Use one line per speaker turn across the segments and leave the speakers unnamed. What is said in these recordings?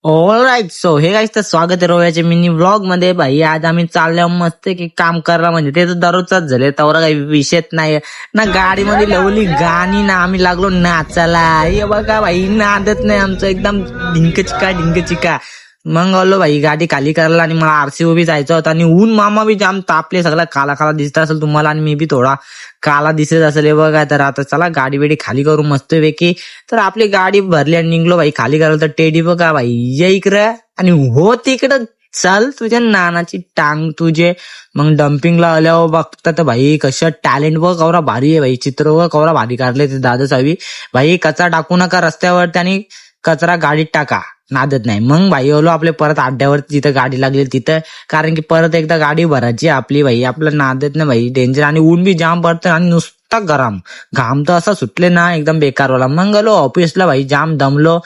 All right so hey guys तर स्वागत आहे रोयाच्या मिनी व्लॉग मध्ये. भाई आज आम्ही चाललो मस्त की काम करायला, म्हणजे ते तर दररोजचाच झाले, तर काही विषयच नाही ना. गाडीमध्ये लावली गाणी ना आम्ही लागलो नाचायला. हे बघा भाई नादत नाही आमचं, एकदम ढिंक चिका. मग आलो भाई गाडी खाली करायला आणि मला आरसीओ बी जायचं होतं आणि ऊन मामा बी जाम तापले, सगळा काला काला दिसत असेल तुम्हाला आणि मी बी थोडा काला दिसत असेल. हे बघा तर आता चला गाडी बिडी खाली करू मस्त पैकी. तर आपली गाडी भरली आणि निघलो भाई खाली करायला. तर टेडी बघा भाई ये इकडं आणि हो तिकडं, चल तुझ्या नानाची टांग तुझे. मग डम्पिंगला आल्यावर बघता तर भाई कसं टॅलेंट व कवरा भारी आहे भाई, चित्र व कवरा भारी काढले ते दादा सावी. भाई कचरा टाकू नका रस्त्यावर आणि कचरा गाडीत टाका, नादत नाही. मग भाई आलो आपले परत अड्ड्यावर, जिथं गाडी लागली तिथं, कारण की परत एकदा गाडी भरायची आपली. भाई आपलं नादत नाही भाई, डेंजर. आणि ऊन बी जाम पडतं आणि नुसता गरम घाम तर असा सुटले ना एकदम बेकार वाला. मग आलो ऑफिसला भाई, जाम दमलो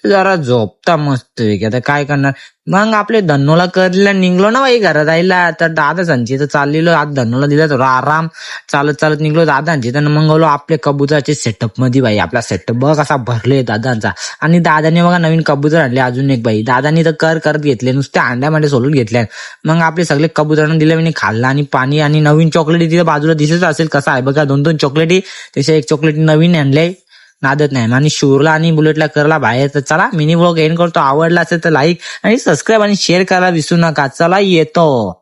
तर जरा झोपता मस्त पैकी. आता काय करणार. मग आपले धन्नोला करला निघलो ना भाई घरात जायला. तर दादा संची तर चाललेलो, आज धन्नोला दिला थोडा आराम, चालत चालत निघलो दादांची. तर मग आलो आपले कबुतराचे सेटअप मध्ये. भाई आपला सेटअप बघ कसा भरले दादांचा. आणि दादाने बघा नवीन कबूतर आणले अजून एक. भाई दादानी तर करत घेतले, नुसते अंड्यामध्ये सोलून घेतले. मग आपले सगळे कबुतरांना दिले, मी खाल्ला आणि पाणी आणि नवीन चॉकलेट तिथे बाजूला दिसत असेल कसं आहे बघा, 2-2 चॉकलेटी. त्याच्या एक चॉकलेट नवीन आणले, नादत नाही. आणि शूरला आणि बुलेटला करला बाहेर. तर चला मिनी ब्लॉग एंड करतो. आवडला असेल तर लाईक आणि सबस्क्राईब आणि शेअर करायला विसरू नका. चला येतो.